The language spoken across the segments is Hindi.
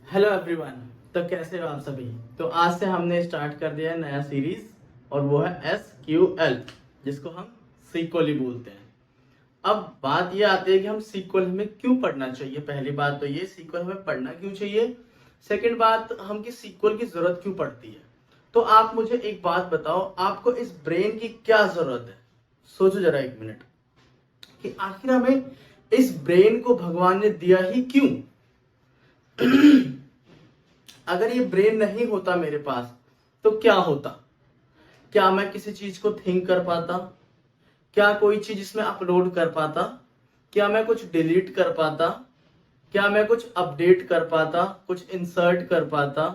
Hello everyone. तो कैसे हो आप सभी। तो आज से हमने स्टार्ट कर दिया है नया सीरीज और वो है SQL, जिसको हम सीक्वल ही बोलते हैं। अब बात ये आती है कि हम सीक्वल हमें क्यों पढ़ना चाहिए। पहली बात तो ये सीक्वल हमें पढ़ना क्यों चाहिए। सेकंड बात हम कि सीक्वल की जरूरत क्यों पड़ती है। तो आप मुझे एक बात बताओ, आपको इस ब्रेन की क्या जरूरत है। सोचो जरा एक मिनट कि आखिर हमें इस ब्रेन को भगवान ने दिया ही क्यों। अगर ये ब्रेन नहीं होता मेरे पास तो क्या होता। क्या मैं किसी चीज को थिंक कर पाता, क्या कोई चीज इसमें अपलोड कर पाता, क्या मैं कुछ डिलीट कर पाता, क्या मैं कुछ अपडेट कर पाता, कुछ इंसर्ट कर पाता,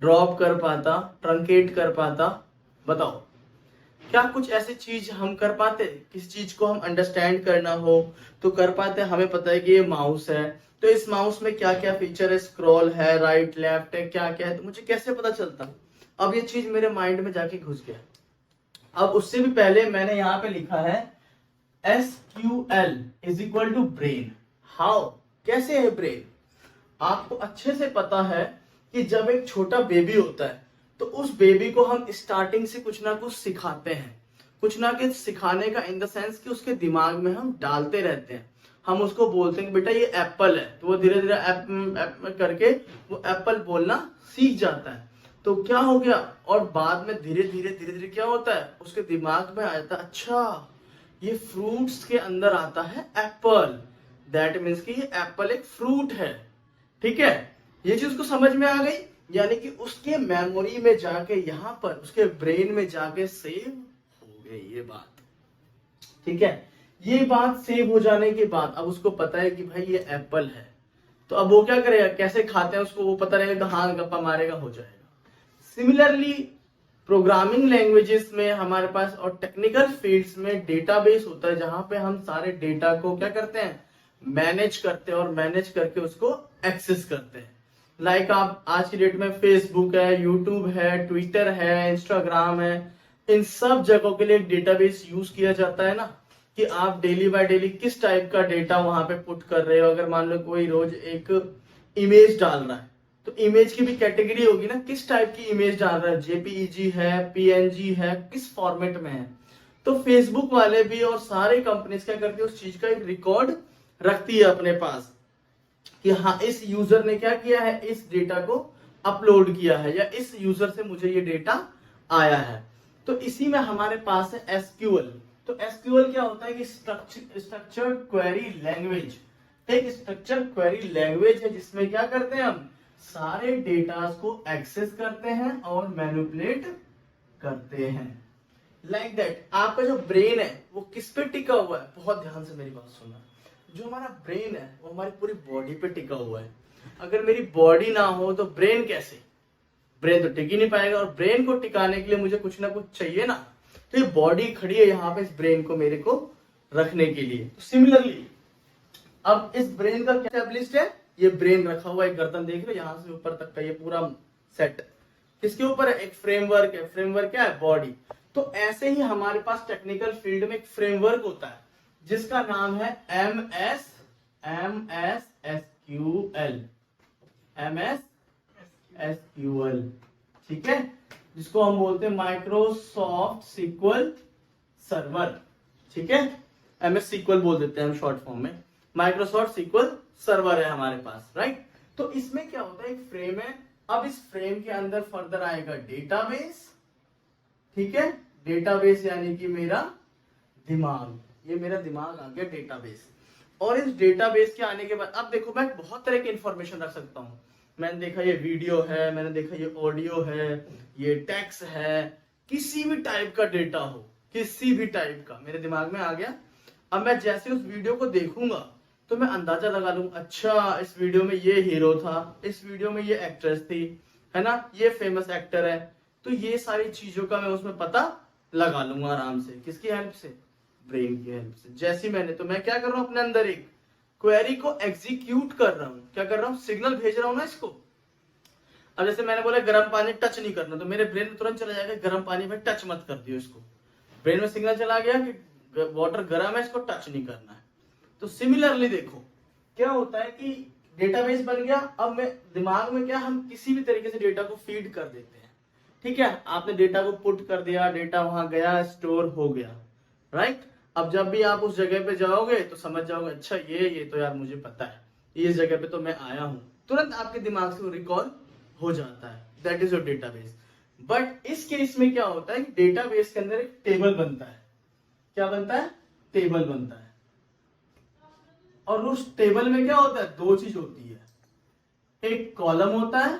ड्रॉप कर पाता, ट्रंकेट कर पाता। बताओ, क्या कुछ ऐसी चीज हम कर पाते। किसी चीज को हम अंडरस्टैंड करना हो तो कर पाते। हमें पता है कि ये माउस है, तो इस माउस में क्या क्या फीचर है, स्क्रॉल है, राइट लेफ्ट है, क्या क्या है, तो मुझे कैसे पता चलता। अब ये चीज मेरे माइंड में जाके घुस गया। अब उससे भी पहले मैंने यहाँ पे लिखा है SQL is equal to brain. How, कैसे है ब्रेन। आपको अच्छे से पता है कि जब एक छोटा बेबी होता है तो उस बेबी को हम स्टार्टिंग से कुछ ना कुछ सिखाते हैं। कुछ ना कुछ सिखाने का इन द सेंस कि उसके दिमाग में हम डालते रहते हैं। हम उसको बोलते हैं कि बेटा ये एप्पल है, तो वो धीरे धीरे एप करके वो एप्पल बोलना सीख जाता है। तो क्या हो गया, और बाद में धीरे धीरे धीरे धीरे क्या होता है, उसके दिमाग में आ जाता है अच्छा ये फ्रूट्स के अंदर आता है एप्पल। दैट मीन्स कि ये एप्पल एक फ्रूट है। ठीक है, ये चीज उसको समझ में आ गई। यानी कि उसके मेमोरी में जाके यहाँ पर उसके ब्रेन में जाके सेव हो गई ये बात। ठीक है, ये बात सेव हो जाने के बाद अब उसको पता है कि भाई ये एप्पल है। तो अब वो क्या करेगा, कैसे खाते हैं उसको वो पता रहेगा, हाँ गप्पा मारेगा, हो जाएगा। सिमिलरली प्रोग्रामिंग लैंग्वेजेस में हमारे पास और टेक्निकल फील्ड्स में डेटाबेस होता है, जहां पे हम सारे डेटा को क्या करते हैं, मैनेज करते हैं और मैनेज करके उसको एक्सेस करते हैं। लाइक आप आज की डेट में फेसबुक है, यूट्यूब है, ट्विटर है, इंस्टाग्राम है, इन सब जगहों के लिए एक डेटाबेस यूज किया जाता है ना, कि आप डेली बाय डेली किस टाइप का डेटा वहां पे पुट कर रहे हो। अगर मान लो कोई रोज एक इमेज डाल रहा है तो इमेज की भी कैटेगरी होगी ना, किस टाइप की इमेज डाल रहा है, जेपीईजी है, पीएनजी है, किस फॉर्मेट में है। तो फेसबुक वाले भी और सारे कंपनीज क्या करती है, उस चीज का एक रिकॉर्ड रखती है अपने पास कि हाँ इस यूजर ने क्या किया है, इस डेटा को अपलोड किया है, या इस यूजर से मुझे ये डेटा आया है। तो इसी में हमारे पास है एसक्यूएल। तो एसक्यूएल क्या होता है कि स्ट्रक्चर्ड क्वेरी लैंग्वेज। एक स्ट्रक्चर क्वेरी लैंग्वेज है जिसमें क्या करते हैं, हम सारे डेटा को एक्सेस करते हैं और मैनिपुलेट करते हैं। लाइक दैट आपका जो ब्रेन है वो किस पे टिका हुआ है, बहुत ध्यान से मेरी बात सुनना। जो हमारा ब्रेन है वो हमारी पूरी बॉडी पे टिका हुआ है। अगर मेरी बॉडी ना हो तो ब्रेन कैसे, ब्रेन तो टिक ही नहीं पाएगा। और ब्रेन को टिकाने के लिए मुझे कुछ ना कुछ चाहिए ना। तो ये बॉडी खड़ी है यहाँ पे इस ब्रेन को मेरे को रखने के लिए। तो सिमिलरली अब इस ब्रेन का क्या एब्लिस्ट है, ये ब्रेन रखा हुआ है, गर्दन देख रहे हो यहां से ऊपर तक का ये पूरा सेट किसके ऊपर है, एक फ्रेमवर्क है। फ्रेमवर्क क्या है, बॉडी। तो ऐसे ही हमारे पास टेक्निकल फील्ड में एक फ्रेमवर्क होता है जिसका नाम है एमएस एसक्यूएल। ठीक है, जिसको हम बोलते हैं माइक्रोसॉफ्ट सीक्वल सर्वर। ठीक है, MS सीक्वल बोल देते हैं हम शॉर्ट फॉर्म में। माइक्रोसॉफ्ट सीक्वल सर्वर है हमारे पास, राइट। तो इसमें क्या होता है, एक फ्रेम है। अब इस फ्रेम के अंदर फर्दर आएगा डेटाबेस। ठीक है, डेटाबेस यानी कि मेरा दिमाग, ये मेरा दिमाग आ गया डेटाबेस। और इस डेटाबेस के आने के बाद अब देखो मैं बहुत तरह की इंफॉर्मेशन रख सकता हूँ। मैंने देखा ये वीडियो है, मैंने देखा ये ऑडियो है, ये टेक्स्ट है, किसी भी टाइप का डेटा हो, किसी भी टाइप का मेरे दिमाग में आ गया। अब मैं जैसे उस वीडियो को देखूंगा तो मैं अंदाजा लगा लूंगा, अच्छा इस वीडियो में ये हीरो था, इस वीडियो में ये एक्ट्रेस थी, है ना, ये फेमस एक्टर है। तो ये सारी चीजों का मैं उसमें पता लगा लूंगा आराम से, किसकी हेल्प से, ब्रेन की हेल्प से। जैसी मैंने, तो मैं क्या कर रहा हूं, अपने अंदर एक क्वेरी को एग्जीक्यूट कर रहा हूं। क्या कर रहा हूं, सिग्नल भेज रहा हूं ना इसको। अब जैसे मैंने बोला गर्म पानी टच नहीं करना, तो मेरे ब्रेन में तुरंत चला जाएगा गर्म पानी में टच मत कर दियो इसको। ब्रेन में सिग्नल चला गया कि वाटर गर्म है, इसको टच नहीं करना है। तो सिमिलरली देखो क्या होता है कि डेटाबेस बन गया। अब मैं दिमाग में क्या, हम किसी भी तरीके से डेटा को फीड कर देते हैं। ठीक है, आपने डेटा को पुट कर दिया, डेटा वहां गया, स्टोर हो गया, राइट। अब जब भी आप उस जगह पे जाओगे तो समझ जाओगे, अच्छा ये तो यार मुझे पता है, इस जगह पे तो मैं आया हूं, तुरंत आपके दिमाग से वो रिकॉल हो जाता है। That is your database. But इस केस में क्या होता है कि डेटाबेस के अंदर एक टेबल बनता है। क्या बनता है? टेबल बनता है। और उस टेबल में क्या होता है? दो चीज होती है, एक कॉलम होता है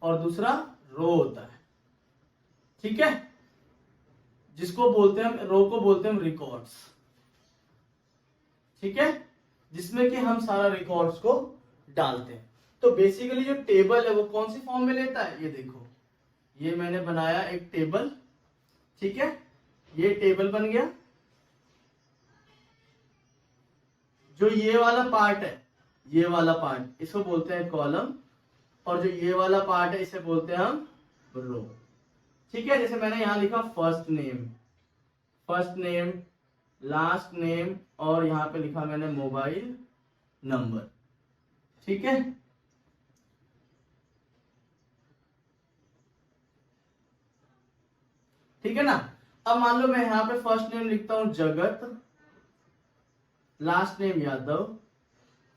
और दूसरा रो होता है। ठीक है, जिसको बोलते हैं हम, रो को बोलते हैं हम रिकॉर्ड्स। ठीक है, जिसमें कि हम सारा रिकॉर्ड्स को डालते हैं। तो बेसिकली जो टेबल है वो कौन सी फॉर्म में लेता है? ये देखो, ये मैंने बनाया एक टेबल। ठीक है, ये टेबल बन गया। जो ये वाला पार्ट है, ये वाला पार्ट, इसको बोलते हैं कॉलम, और जो ये वाला पार्ट है इसे बोलते हैं हम रो। ठीक है, जैसे मैंने यहां लिखा फर्स्ट नेम, लास्ट नेम, और यहां पे लिखा मैंने मोबाइल नंबर। ठीक है, ठीक है ना। अब मान लो मैं यहां पे फर्स्ट नेम लिखता हूं जगत, लास्ट नेम यादव,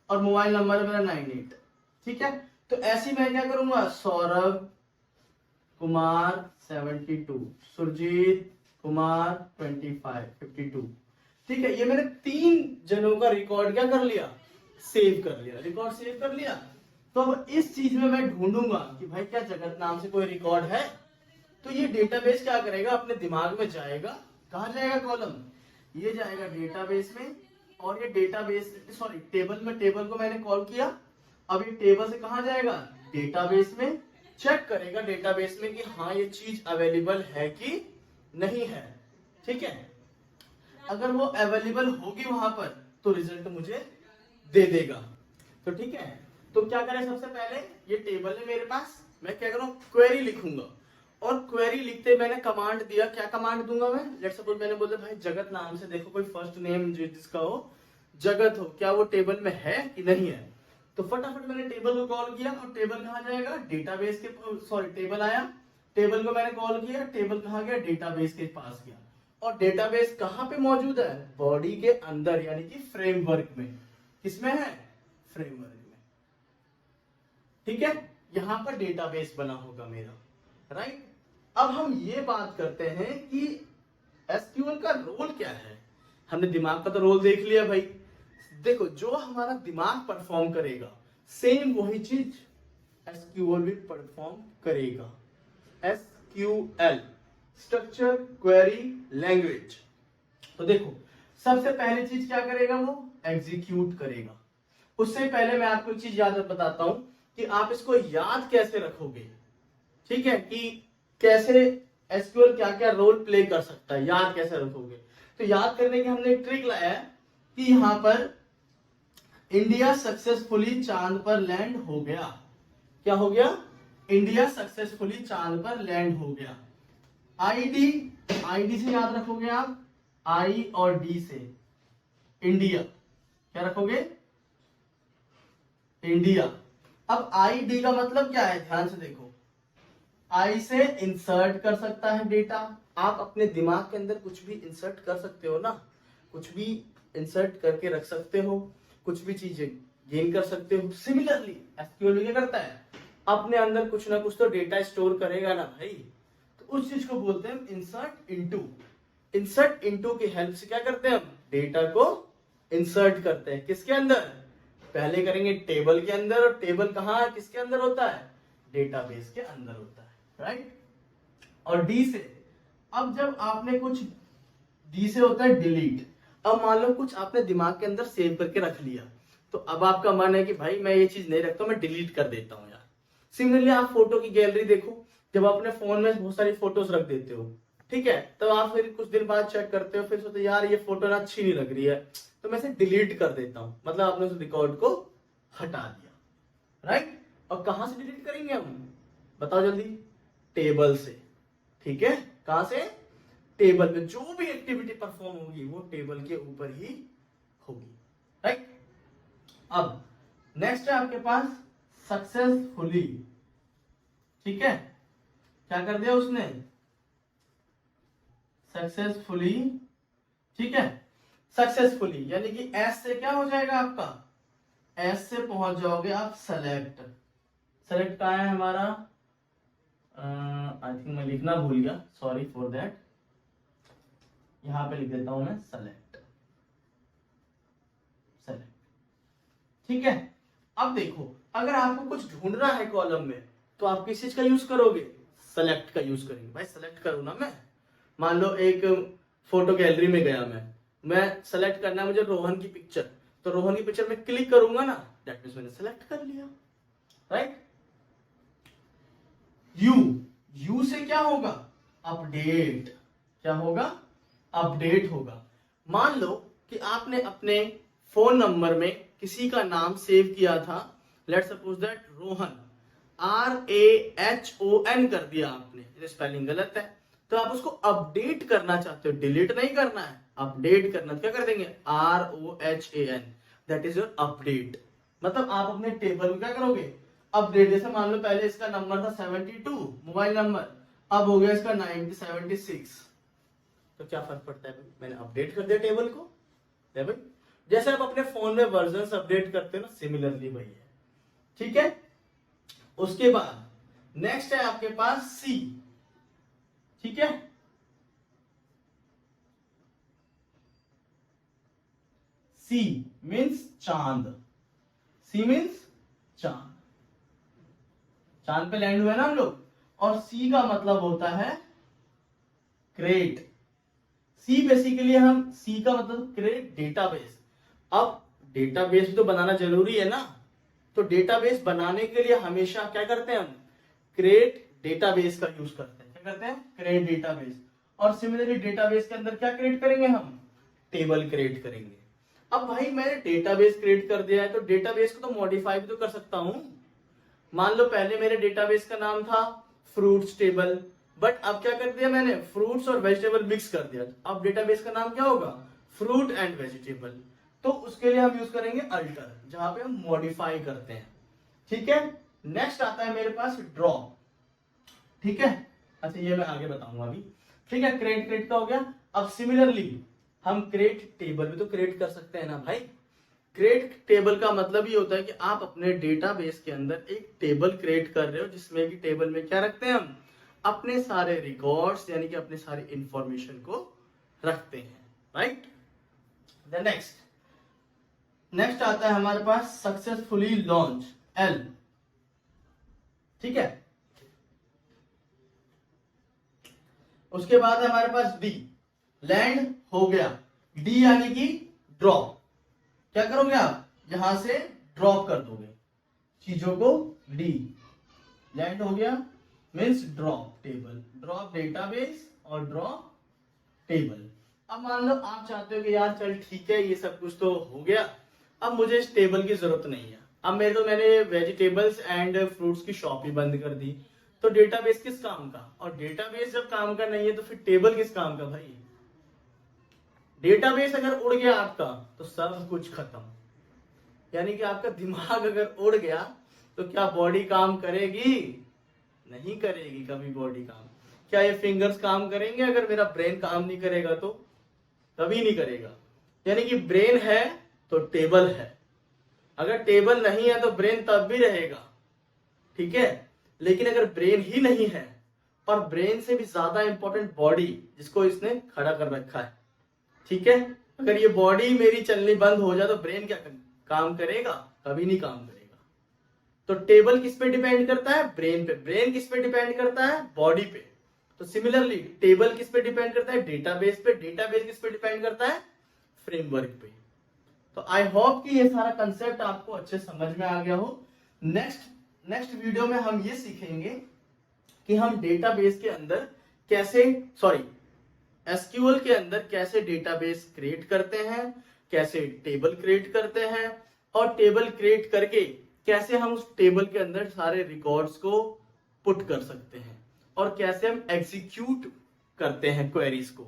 और मोबाइल नंबर है मेरा 98। ठीक है, तो ऐसे मैं क्या करूंगा, सौरभ कुमार 72, सुरजीत कुमार 52। ठीक है, ये मैंने 3 जनों का रिकॉर्ड क्या कर लिया, सेव कर लिया, रिकॉर्ड सेव कर लिया। तो अब इस चीज में मैं ढूंढूंगा कि भाई क्या जगत नाम से कोई रिकॉर्ड है। तो ये डेटाबेस क्या करेगा, अपने दिमाग में जाएगा। कहा जाएगा? कॉलम, ये जाएगा डेटाबेस में, और ये डेटाबेस, सॉरी टेबल में, टेबल को मैंने कॉल किया। अब ये टेबल से कहा जाएगा, डेटाबेस में, चेक करेगा डेटाबेस में कि हाँ ये चीज अवेलेबल है कि नहीं है। ठीक है, अगर वो अवेलेबल होगी वहां पर तो रिजल्ट मुझे दे देगा। तो ठीक है, तो क्या करें, सबसे पहले ये टेबल है मेरे पास, मैं क्या करूं, क्वेरी लिखूंगा। और क्वेरी लिखते मैंने कमांड दिया। क्या कमांड दूंगा मैं? लेट्स सपोज मैंने बोला भाई जगत नाम से देखो कोई फर्स्ट नेम जिसका हो जगत हो, क्या वो टेबल में है कि नहीं है। तो फटाफट मैंने टेबल को कॉल किया, और टेबल कहाँ जाएगा, डेटाबेस के, सॉरी टेबल आया, टेबल को मैंने कॉल किया, टेबल कहाँ गया, डेटाबेस के पास गया। और डेटाबेस कहाँ पे मौजूद है, बॉडी के अंदर, यानी कि फ्रेमवर्क में। किसमें है? फ्रेमवर्क में। ठीक है, यहां पर डेटाबेस बना होगा मेरा, राइट। अब हम ये बात करते हैं कि एसक्यूएल का रोल क्या है। हमने दिमाग का तो रोल देख लिया भाई। देखो, जो हमारा दिमाग परफॉर्म करेगा सेम वही चीज एसक्यूएल भी परफॉर्म करेगा। SQL, structure query language. तो देखो, सबसे पहली चीज क्या करेगा, वो एग्जीक्यूट करेगा। उससे पहले मैं आपको एक चीज याद बताता हूं कि आप इसको याद कैसे रखोगे। ठीक है, कि कैसे एसक्यूएल क्या क्या रोल प्ले कर सकता है, याद कैसे रखोगे। तो याद करने की हमने एक ट्रिक लाया है कि यहां पर इंडिया सक्सेसफुली चांद पर लैंड हो गया। क्या हो गया? इंडिया सक्सेसफुली चांद पर लैंड हो गया। आईडी, आईडी से याद रखोगे आप, आई और डी से इंडिया, क्या रखोगे, इंडिया। अब आई डी का मतलब क्या है, ध्यान से देखो, आई से इंसर्ट कर सकता है डेटा। आप अपने दिमाग के अंदर कुछ भी इंसर्ट कर सकते हो ना, कुछ भी इंसर्ट करके रख सकते हो, कुछ भी चीजें गेन कर सकते हो। सिमिलरली एसक्यूएल क्या करता है, अपने अंदर कुछ ना कुछ तो डेटा स्टोर करेगा ना भाई। तो उस चीज को बोलते हैं इंसर्ट इनटू। इंसर्ट इनटू की हेल्प से क्या करते हैं हम, डेटा को इंसर्ट करते हैं। किसके अंदर? पहले करेंगे टेबल के अंदर, और टेबल कहाँ किसके अंदर होता है, डेटाबेस के अंदर होता है, राइट। और डी से, अब जब आपने कुछ, डी से होता है डिलीट। अब मान लो कुछ आपने दिमाग के अंदर सेव करके रख लिया, तो अब आपका मन है कि भाई मैं ये चीज नहीं रखता, मैं डिलीट कर देता हूं यार। सिमिलरली आप फोटो की गैलरी देखो, जब अपने फोन में बहुत सारी फोटोज रख देते हो, ठीक है, तो आप फिर कुछ दिन बाद चेक करते हो, फिर सोचते हो यार ये फोटो ना अच्छी नहीं लग रही है, तो मैं इसे डिलीट कर देता हूं। मतलब आपने उस रिकॉर्ड को हटा दिया, राइट। और कहां से डिलीट करेंगे हम, बताओ जल्दी, टेबल से। ठीक है, कहां से, टेबल में। जो भी एक्टिविटी परफॉर्म होगी वो टेबल के ऊपर ही होगी, राइट। अब नेक्स्ट है आपके पास सक्सेसफुली। ठीक है, क्या कर दिया उसने, सक्सेसफुली। ठीक है, सक्सेसफुली यानी कि एस से क्या हो जाएगा आपका, एस से पहुंच जाओगे आप सेलेक्ट। सेलेक्ट कहाँ है हमारा, आई थिंक मैं लिखना भूल गया, सॉरी फॉर दैट। यहां पे लिख देता हूं मैं सेलेक्ट, सेलेक्ट। ठीक है, अब देखो अगर आपको कुछ ढूंढना है कॉलम में तो आप किस चीज का यूज करोगे, सेलेक्ट का यूज करेंगे। भाई सेलेक्ट करूँ ना मैं, मान लो एक फोटो गैलरी में गया मैं सेलेक्ट करना है मुझे रोहन की पिक्चर, तो रोहन की पिक्चर में क्लिक करूंगा ना, दैट मींस मैंने सेलेक्ट कर लिया, राइट। यू से क्या होगा, अपडेट। क्या होगा, अपडेट होगा। मान लो कि आपने अपने फोन नंबर में किसी का नाम सेव किया था, let's suppose that Rohan, RAHON कर दिया आपने, स्पेलिंग गलत है, तो आप उसको अपडेट करना चाहते हो, डिलीट नहीं करना है, अपडेट करना, क्या कर देंगे, ROHAN, that is your update. मतलब आप अपने टेबल में क्या करोगे, अपडेट। जैसे मान लो पहले इसका नंबर था 72 मोबाइल नंबर, अब हो गया इसका 76, तो क्या फर्क पड़ता है, मैंने अपडेट कर दिया टेबल को, है भाई। जैसे आप अपने फोन में वर्जन अपडेट करते हो ना, सिमिलरली वही है। ठीक है, उसके बाद नेक्स्ट है आपके पास सी। ठीक है, सी मीन्स चांद, सी मीन्स चांद, चांद पे लैंड हुए ना हम लोग। और सी का मतलब होता है क्रिएट। सी बेसिकली हम, सी का मतलब क्रिएट डेटाबेस। अब डेटाबेस भी तो बनाना जरूरी है ना, तो डेटाबेस बनाने के लिए हमेशा क्या करते हैं हम, क्रिएट डेटाबेस का यूज करते हैं। क्या करते हैं, क्रिएट डेटाबेस। और सिमिलरली डेटाबेस के अंदर क्या क्रिएट करेंगे हम, टेबल क्रिएट करेंगे। अब भाई मैंने डेटाबेस क्रिएट कर दिया है, तो डेटाबेस को तो मॉडिफाई भी तो कर सकता हूं। मान लो पहले मेरे डेटाबेस का नाम था फ्रूट्स टेबल, बट अब क्या कर दिया मैंने, फ्रूट्स और वेजिटेबल मिक्स कर दिया, अब डेटाबेस का नाम क्या होगा, फ्रूट एंड वेजिटेबल। तो उसके लिए हम यूज करेंगे अल्टर, जहां पे हम मॉडिफाई करते हैं। ठीक है, नेक्स्ट आता है मेरे पास ड्रॉ। ठीक है, अच्छा ये मैं आगे बताऊंगा अभी। ठीक है, क्रिएट क्रिएट का हो गया। अब सिमिलरली हम क्रिएट टेबल भी तो क्रिएट कर सकते हैं ना भाई। क्रिएट टेबल का मतलब ये होता है कि आप अपने डेटाबेस के अंदर एक टेबल क्रिएट कर रहे हो, जिसमें कि टेबल में क्या रखते हैं हम, अपने सारे रिकॉर्ड्स यानी कि अपने सारे इंफॉर्मेशन को रखते हैं, राइट। द नेक्स्ट आता है हमारे पास सक्सेसफुली लॉन्च, L। ठीक है, उसके बाद है हमारे पास D, लैंड हो गया। D यानी कि ड्रॉप। क्या करोगे आप, यहां से ड्रॉप कर दोगे चीजों को, डी, लैंड हो गया means drop table, drop database और ड्रॉप टेबल। अब मान लो आप चाहते हो कि यार चल ठीक है ये सब कुछ तो हो गया, अब मुझे इस टेबल की जरूरत नहीं है, अब मैंने वेजिटेबल्स एंड फ्रूट्स की शॉप ही बंद कर दी, तो डेटाबेस किस काम का, और डेटाबेस जब काम का नहीं है तो फिर टेबल किस काम का भाई। डेटाबेस अगर उड़ गया आपका तो सब कुछ खत्म, यानी कि आपका दिमाग अगर उड़ गया तो क्या बॉडी काम करेगी, नहीं करेगी कभी बॉडी काम। क्या ये फिंगर्स काम करेंगे अगर मेरा ब्रेन काम नहीं करेगा, तो कभी नहीं करेगा। यानी कि ब्रेन है तो टेबल है, अगर टेबल नहीं है तो ब्रेन तब भी रहेगा, ठीक है। लेकिन अगर ब्रेन ही नहीं है और ब्रेन से भी ज्यादा इंपॉर्टेंट बॉडी, जिसको इसने खड़ा कर रखा है, ठीक है, अगर ये बॉडी मेरी चलनी बंद हो जाए तो ब्रेन क्या काम करेगा, कभी नहीं काम करेगा। तो टेबल किस पे डिपेंड करता है, ब्रेन पे। ब्रेन किस पे डिपेंड करता है, बॉडी पे। तो सिमिलरली टेबल किस पे डिपेंड करता है, डेटाबेस पे। डेटाबेस किस पे डिपेंड करता है, फ्रेमवर्क पे। तो आई होप कि ये सारा कंसेप्ट आपको अच्छे समझ में आ गया हो। नेक्स्ट वीडियो में हम ये सीखेंगे कि हम डेटाबेस के अंदर कैसे, एसक्यूएल के अंदर कैसे डेटाबेस क्रिएट करते हैं, कैसे टेबल क्रिएट करते हैं, और टेबल क्रिएट करके कैसे हम उस टेबल के अंदर सारे रिकॉर्ड्स को पुट कर सकते हैं, और कैसे हम एग्जीक्यूट करते हैं क्वेरीज को।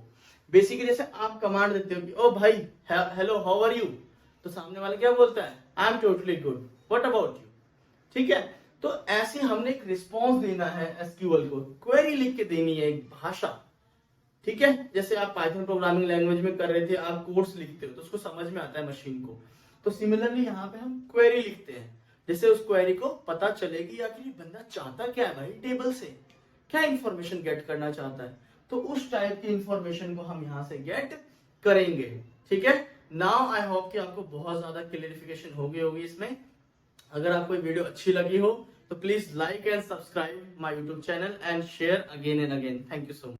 बेसिकली जैसे आप कमांड देते हो कि ओ भाई हेलो हाउ आर यू, तो सामने वाला क्या बोलता है, I am totally good. What about you? ठीक है, तो ऐसे हमने एक रिस्पॉन्स देना है एसक्यूएल को, क्वेरी लिख के देनी है, एक भाषा। ठीक है, जैसे आप पाइथन प्रोग्रामिंग लैंग्वेज में कर रहे थे, आप कोड्स लिखते हो तो उसको समझ में आता है मशीन को, तो सिमिलरली यहाँ पे हम क्वेरी लिखते हैं, जिससे उस क्वेरी को पता चलेगी आखिर बंदा चाहता क्या है भाई, टेबल से क्या इंफॉर्मेशन गेट करना चाहता है, तो उस टाइप की इंफॉर्मेशन को हम यहाँ से गेट करेंगे। ठीक है, नाउ आई होप कि आपको बहुत ज्यादा क्लियरिफिकेशन हो गई होगी इसमें। अगर आपको ये वीडियो अच्छी लगी हो तो please like and subscribe my YouTube channel and share again and again. Thank you so much.